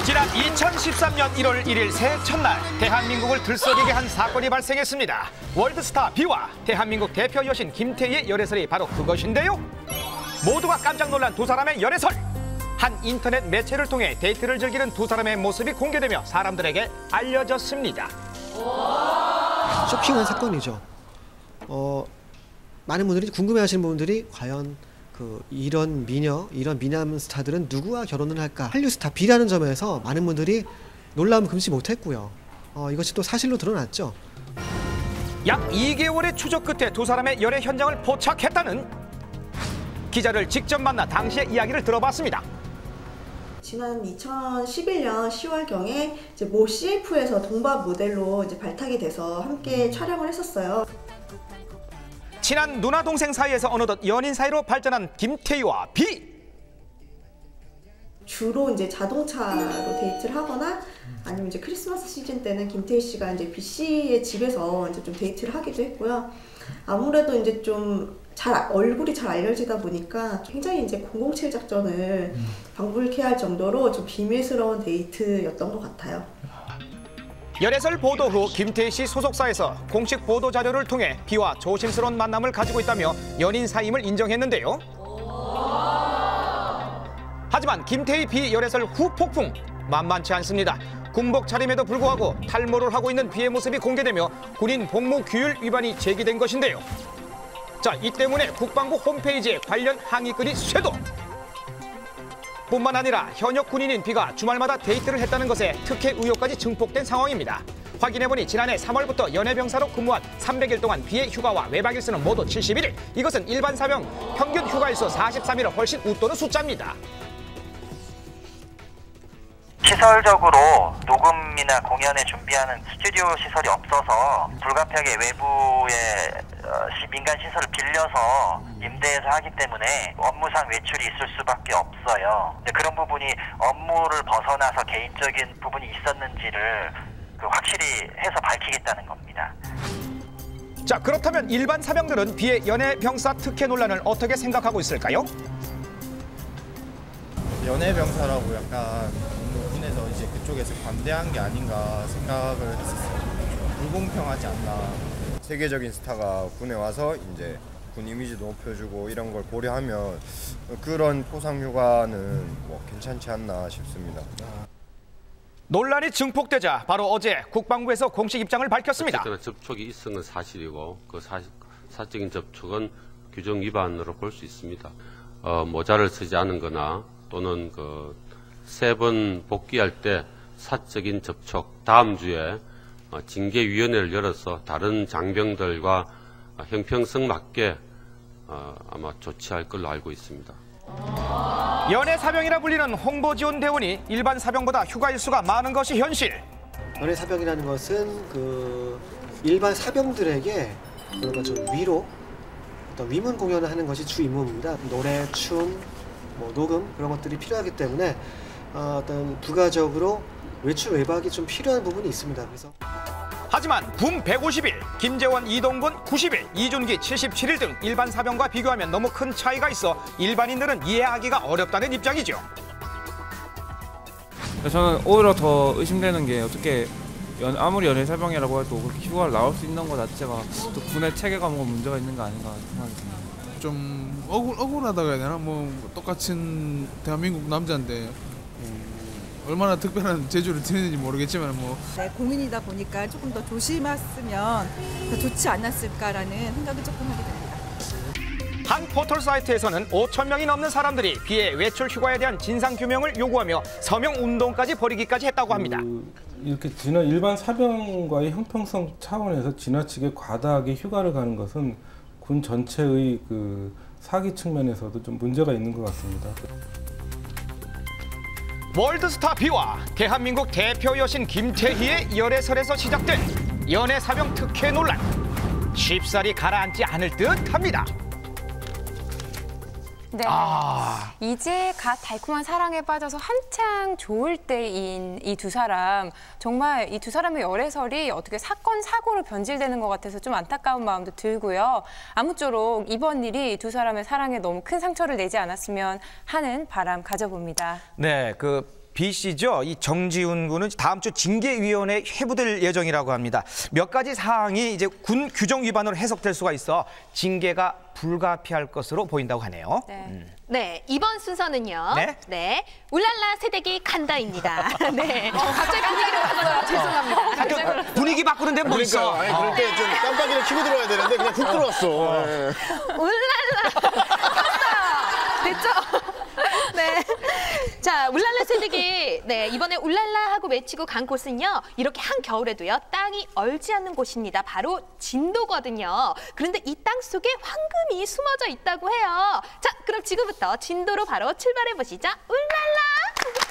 지난 2013년 1월 1일 새해 첫날 대한민국을 들썩이게 한 사건이 발생했습니다. 월드스타 B와 대한민국 대표 여신 김태희의 열애설이 바로 그것인데요. 모두가 깜짝 놀란 두 사람의 열애설. 한 인터넷 매체를 통해 데이트를 즐기는 두 사람의 모습이 공개되며 사람들에게 알려졌습니다. 쇼킹한 사건이죠. 많은 분들이 궁금해하시는 분들이 과연 이런 미녀, 이런 미남 스타들은 누구와 결혼을 할까? 한류 스타 B라는 점에서 많은 분들이 놀라움을 금치 못했고요. 이것이 또 사실로 드러났죠. 약 2개월의 추적 끝에 두 사람의 열애 현장을 포착했다는 기자를 직접 만나 당시의 이야기를 들어봤습니다. 지난 2011년 10월경에 모 CF에서 동밥 모델로 발탁이 돼서 함께 촬영을 했었어요. 친한 누나 동생 사이에서 어느덧 연인 사이로 발전한 김태희와 B. 주로 자동차로 데이트를 하거나 아니면 크리스마스 시즌 때는 김태희 씨가 B 씨의 집에서 좀 데이트를 하기도 했고요. 아무래도 좀 얼굴이 잘 알려지다 보니까 굉장히 007 작전을 방불케 할 정도로 좀 비밀스러운 데이트였던 것 같아요. 열애설 보도 후 김태희 씨 소속사에서 공식 보도 자료를 통해 B와 조심스러운 만남을 가지고 있다며 연인 사임을 인정했는데요. 하지만 김태희 B 열애설 후 폭풍 만만치 않습니다. 군복 차림에도 불구하고 탈모를 하고 있는 B의 모습이 공개되며 군인 복무 규율 위반이 제기된 것인데요. 자, 이 때문에 국방부 홈페이지에 관련 항의글이 쇄도. 뿐만 아니라 현역 군인인 B가 주말마다 데이트를 했다는 것에 특혜 의혹까지 증폭된 상황입니다. 확인해보니 지난해 3월부터 연애병사로 근무한 300일 동안 B의 휴가와 외박 일수는 모두 71일. 이것은 일반 사병 평균 휴가 일수 43일을 훨씬 웃도는 숫자입니다. 시설적으로 녹음이나 공연에 준비하는 스튜디오 시설이 없어서 불가피하게 외부의 민간 시설을 빌려서 임대해서 하기 때문에 업무상 외출이 있을 수밖에 없어요. 근데 그런 부분이 업무를 벗어나서 개인적인 부분이 있었는지를 확실히 해서 밝히겠다는 겁니다. 자, 그렇다면 일반 사병들은 B의 연애병사 특혜 논란을 어떻게 생각하고 있을까요? 연애병사라고 약간 군에서 그쪽에서 반대한 게 아닌가 생각을 했었어요. 불공평하지 않나. 세계적인 스타가 군에 와서 군 이미지도 높여주고 이런 걸 고려하면 그런 포상휴가는 괜찮지 않나 싶습니다. 논란이 증폭되자 바로 어제 국방부에서 공식 입장을 밝혔습니다. 접촉이 있은 건 사실이고 그 사적인 접촉은 규정 위반으로 볼 수 있습니다. 모자를 쓰지 않은 거나 또는 3번 복귀할 때 사적인 접촉, 다음 주에 징계위원회를 열어서 다른 장병들과 형평성 맞게 아마 조치할 걸로 알고 있습니다. 연애 사병이라 불리는 홍보지원 대원이 일반 사병보다 휴가 일수가 많은 것이 현실. 연애 사병이라는 것은 일반 사병들에게 좀 위로 어떤 위문 공연을 하는 것이 주 임무입니다. 노래, 춤, 녹음 그런 것들이 필요하기 때문에 어떤 부가적으로 외출 외박이 좀 필요한 부분이 있습니다. 그래서 하지만 군 150일, 김재원, 이동근 90일, 이준기 77일 등 일반 사병과 비교하면 너무 큰 차이가 있어 일반인들은 이해하기가 어렵다는 입장이죠. 저는 오히려 더 의심되는 게 어떻게 아무리 연애 사병이라고 해도 그렇게 휴가를 나올 수 있는 것 자체가 또 군의 체계가 문제가 있는 거 아닌가 생각이 듭니다. 좀 억울하다고 해야 되나? 똑같은 대한민국 남자인데 얼마나 특별한 재주를 지니는지 모르겠지만 네, 공인이다 보니까 조금 더 조심했으면 더 좋지 않았을까라는 생각을 조금 하게 됩니다. 한 포털 사이트에서는 5천 명이 넘는 사람들이 B의 외출 휴가에 대한 진상 규명을 요구하며 서명 운동까지 벌이기까지 했다고 합니다. 이렇게 일반 사병과의 형평성 차원에서 지나치게 과다하게 휴가를 가는 것은 군 전체의 사기 측면에서도 좀 문제가 있는 것 같습니다. 월드스타 B와 대한민국 대표 여신 김태희의 열애설에서 시작된 연애 사병 특혜 논란. 쉽사리 가라앉지 않을 듯합니다. 네. 이제 갓 달콤한 사랑에 빠져서 한창 좋을 때인 이 두 사람, 정말 이 두 사람의 열애설이 어떻게 사건, 사고로 변질되는 것 같아서 좀 안타까운 마음도 들고요. 아무쪼록 이번 일이 두 사람의 사랑에 너무 큰 상처를 내지 않았으면 하는 바람 가져봅니다. 네, B 씨죠. 이 정지훈 군은 다음 주 징계위원회에 회부될 예정이라고 합니다. 몇 가지 사항이 이제 군 규정 위반으로 해석될 수가 있어 징계가 불가피할 것으로 보인다고 하네요. 네, 이번 순서는요. 네? 울랄라 새댁이 간다입니다. 네. 갑자기 분위기를 바꿔서 죄송합니다. 분위기 바꾸는데 뭐 있어? 아니, 그럴 때 좀 깜빡이를 켜고 들어야 되는데 그냥 훅 들어왔어. 울랄라. 됐죠? 네. 자, 울랄라 새댁이 이번에 울랄라 하고 외치고 간 곳은요. 이렇게 한겨울에도요. 땅이 얼지 않는 곳입니다. 바로 진도거든요. 그런데 이 땅 속에 황금이 숨어져 있다고 해요. 자, 그럼 지금부터 진도로 바로 출발해 보시죠. 울랄라.